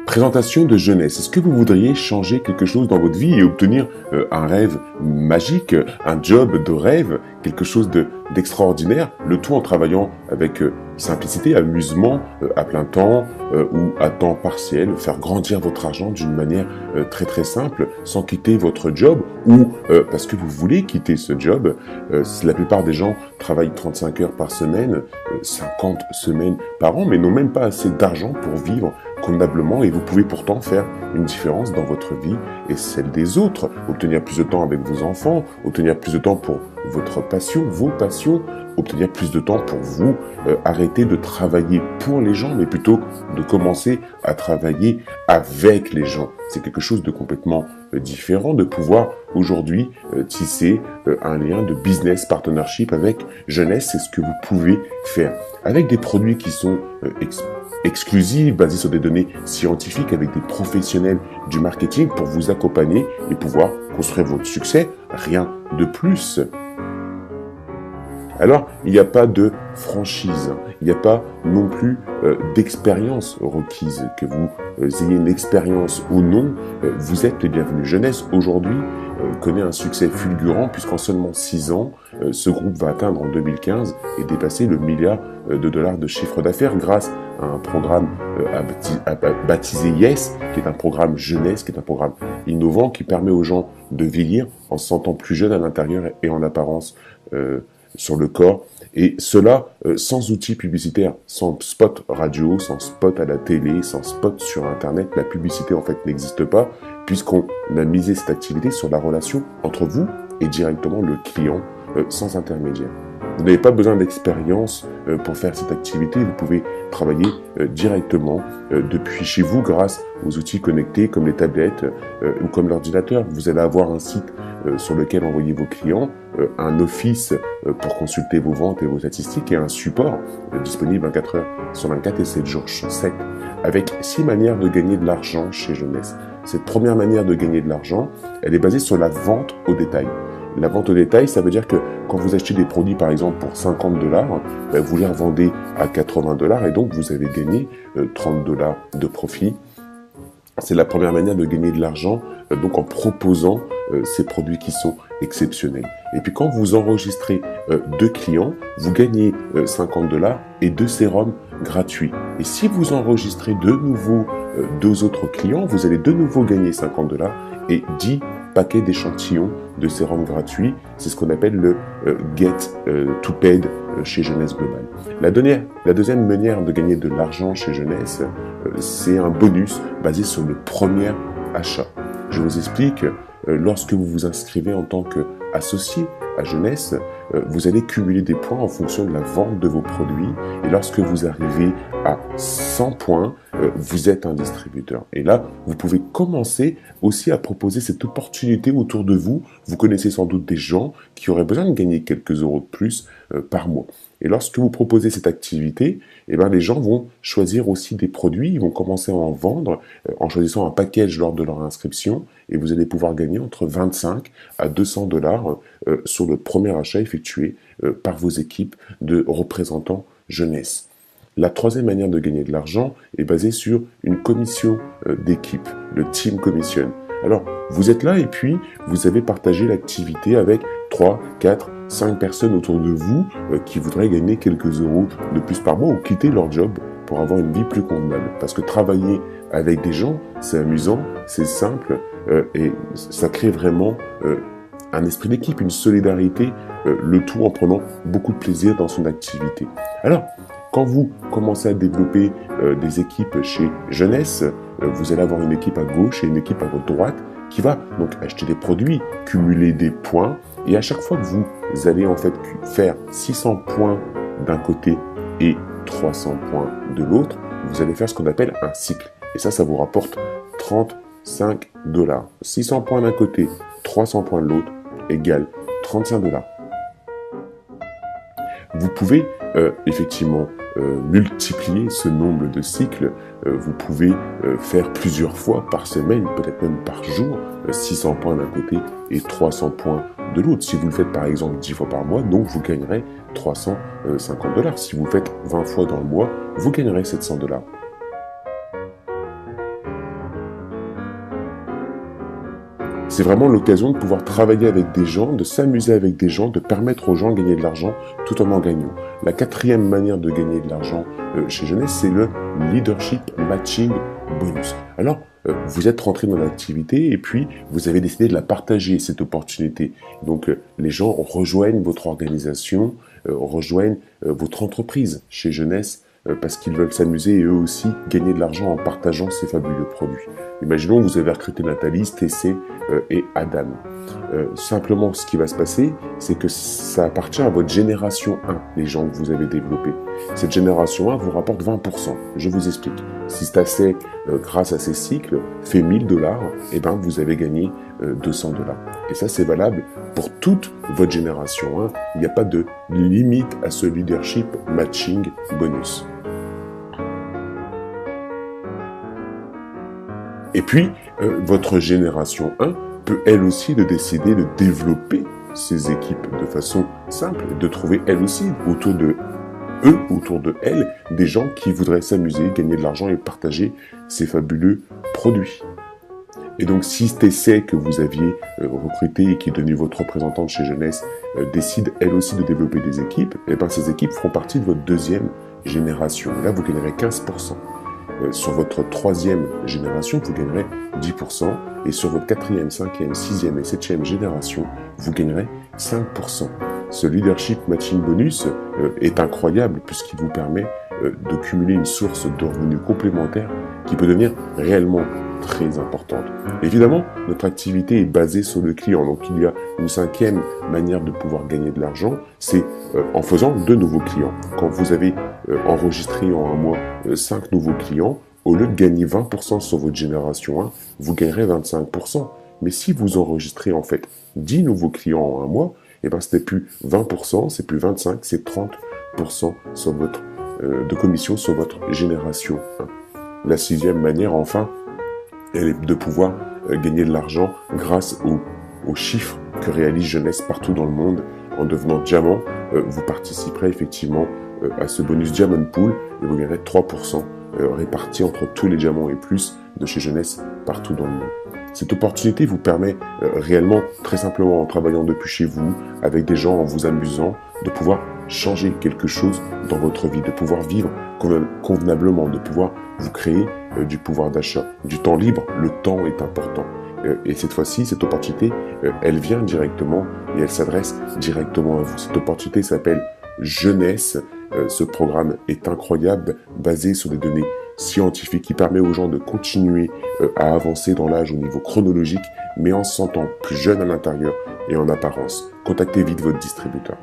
Présentation de jeunesse. Est-ce que vous voudriez changer quelque chose dans votre vie et obtenir un rêve magique, un job de rêve, quelque chose d'extraordinaire, le tout en travaillant avec simplicité, amusement, à plein temps ou à temps partiel, faire grandir votre argent d'une manière très très simple, sans quitter votre job ou parce que vous voulez quitter ce job. La plupart des gens travaillent 35 heures par semaine, 50 semaines par an, mais n'ont même pas assez d'argent pour vivre convenablement, et vous pouvez pourtant faire une différence dans votre vie et celle des autres, obtenir plus de temps avec vos enfants, obtenir plus de temps pour votre passion, vos passions, obtenir plus de temps pour vous, arrêter de travailler pour les gens, mais plutôt de commencer à travailler avec les gens. C'est quelque chose de complètement différent de pouvoir aujourd'hui tisser un lien de business partnership avec jeunesse. C'est ce que vous pouvez faire avec des produits qui sont exclusifs, basés sur des données scientifiques, avec des professionnels du marketing pour vous accompagner et pouvoir construire votre succès. Rien de plus. Alors, il n'y a pas de franchise, il n'y a pas non plus d'expérience requise. Que vous ayez une expérience ou non, vous êtes les bienvenus. Jeunesse, aujourd'hui, connaît un succès fulgurant puisqu'en seulement 6 ans, ce groupe va atteindre en 2015 et dépasser le milliard de dollars de chiffre d'affaires grâce à un programme baptisé Yes, qui est un programme jeunesse, qui est un programme innovant qui permet aux gens de vieillir en se sentant plus jeunes à l'intérieur et en apparence sur le corps, et cela sans outils publicitaires, sans spot radio, sans spot à la télé, sans spot sur Internet. La publicité en fait n'existe pas, puisqu'on a misé cette activité sur la relation entre vous et directement le client, sans intermédiaire. Vous n'avez pas besoin d'expérience pour faire cette activité, vous pouvez travailler directement depuis chez vous grâce aux outils connectés comme les tablettes ou comme l'ordinateur. Vous allez avoir un site sur lequel envoyer vos clients, un office pour consulter vos ventes et vos statistiques et un support disponible 24 heures sur 24 et 7 jours sur 7 avec 6 manières de gagner de l'argent chez Jeunesse. Cette première manière de gagner de l'argent, elle est basée sur la vente au détail. La vente au détail, ça veut dire que quand vous achetez des produits, par exemple, pour $50, vous les revendez à $80 et donc vous avez gagné $30 de profit. C'est la première manière de gagner de l'argent, donc en proposant ces produits qui sont exceptionnels. Et puis quand vous enregistrez 2 clients, vous gagnez $50 et 2 sérums gratuits. Et si vous enregistrez de nouveau 2 autres clients, vous allez de nouveau gagner $50 et 10 paquets d'échantillons de sérum gratuits. C'est ce qu'on appelle le Get to Paid chez Jeunesse Global. La deuxième manière de gagner de l'argent chez Jeunesse, c'est un bonus basé sur le premier achat. Je vous explique, lorsque vous vous inscrivez en tant qu'associé à Jeunesse, vous allez cumuler des points en fonction de la vente de vos produits. Et lorsque vous arrivez à 100 points, vous êtes un distributeur. Et là, vous pouvez commencer aussi à proposer cette opportunité autour de vous. Vous connaissez sans doute des gens qui auraient besoin de gagner quelques euros de plus par mois. Et lorsque vous proposez cette activité, les gens vont choisir aussi des produits, ils vont commencer à en vendre en choisissant un package lors de leur inscription et vous allez pouvoir gagner entre 25 à $200 sur le premier achat effectué par vos équipes de représentants jeunesse. La troisième manière de gagner de l'argent est basée sur une commission d'équipe, le team commission. Alors, vous êtes là et puis vous avez partagé l'activité avec 3, 4, 5 personnes autour de vous qui voudraient gagner quelques euros de plus par mois ou quitter leur job pour avoir une vie plus convenable. Parce que travailler avec des gens, c'est amusant, c'est simple et ça crée vraiment un esprit d'équipe, une solidarité, le tout en prenant beaucoup de plaisir dans son activité. Alors, quand vous commencez à développer des équipes chez Jeunesse, vous allez avoir une équipe à gauche et une équipe à votre droite qui va donc acheter des produits, cumuler des points, et à chaque fois que vous allez en fait faire 600 points d'un côté et 300 points de l'autre, vous allez faire ce qu'on appelle un cycle. Et ça vous rapporte $35. 600 points d'un côté, 300 points de l'autre, égale $35. Vous pouvez effectivement multiplier ce nombre de cycles. Vous pouvez faire plusieurs fois par semaine, peut-être même par jour, 600 points d'un côté et 300 points de l'autre. Si vous le faites par exemple 10 fois par mois, donc vous gagnerez 350 $. Si vous le faites 20 fois dans le mois, vous gagnerez 700 $. C'est vraiment l'occasion de pouvoir travailler avec des gens, de s'amuser avec des gens, de permettre aux gens de gagner de l'argent tout en gagnant. La quatrième manière de gagner de l'argent chez Jeunesse, c'est le Leadership Matching Bonus. Alors, vous êtes rentré dans l'activité et puis vous avez décidé de la partager, cette opportunité. Donc, les gens rejoignent votre organisation, rejoignent votre entreprise chez Jeunesse parce qu'ils veulent s'amuser et eux aussi gagner de l'argent en partageant ces fabuleux produits. Imaginons que vous avez recruté Nathalie, Stécé et Adam. Simplement, ce qui va se passer, c'est que ça appartient à votre génération 1, les gens que vous avez développés. Cette génération 1 vous rapporte 20%. Je vous explique. Si Stécé, grâce à ces cycles, fait 1000 $, eh ben, vous avez gagné 200 $. Et ça, c'est valable pour toute votre génération 1. Il n'y a pas de limite à ce leadership matching bonus. Et puis, votre génération 1 peut elle aussi de décider de développer ses équipes de façon simple, de trouver elle aussi autour de elle, des gens qui voudraient s'amuser, gagner de l'argent et partager ces fabuleux produits. Et donc, si Stécé que vous aviez recruté et qui est devenue votre représentante chez Jeunesse décide elle aussi de développer des équipes, et bien ces équipes feront partie de votre deuxième génération. Là, vous gagnerez 15%. Sur votre troisième génération, vous gagnerez 10%. Et sur votre quatrième, cinquième, sixième et septième génération, vous gagnerez 5%. Ce leadership matching bonus est incroyable puisqu'il vous permet de cumuler une source de revenus complémentaires qui peut devenir réellement très importante. Évidemment, notre activité est basée sur le client. Donc, il y a une cinquième manière de pouvoir gagner de l'argent, c'est en faisant de nouveaux clients. Quand vous avez enregistré en un mois 5 nouveaux clients, au lieu de gagner 20% sur votre génération 1, vous gagnerez 25%. Mais si vous enregistrez en fait 10 nouveaux clients en un mois, eh ben, ce n'est plus 20%, c'est plus 25%, c'est 30% sur votre, de commission sur votre génération 1. La sixième manière, enfin, elle est de pouvoir gagner de l'argent grâce aux chiffres que réalise Jeunesse partout dans le monde. En devenant diamant, vous participerez effectivement à ce bonus Diamond Pool et vous gagnerez 3% répartis entre tous les diamants et plus de chez Jeunesse partout dans le monde. Cette opportunité vous permet réellement, très simplement en travaillant depuis chez vous, avec des gens, en vous amusant, de pouvoir changer quelque chose dans votre vie, de pouvoir vivre convenablement, de pouvoir vous créer du pouvoir d'achat, du temps libre. Le temps est important. Et cette fois-ci, cette opportunité, elle vient directement et elle s'adresse directement à vous. Cette opportunité s'appelle Jeunesse. Ce programme est incroyable, basé sur des données scientifiques qui permet aux gens de continuer à avancer dans l'âge au niveau chronologique, mais en se sentant plus jeune à l'intérieur et en apparence. Contactez vite votre distributeur.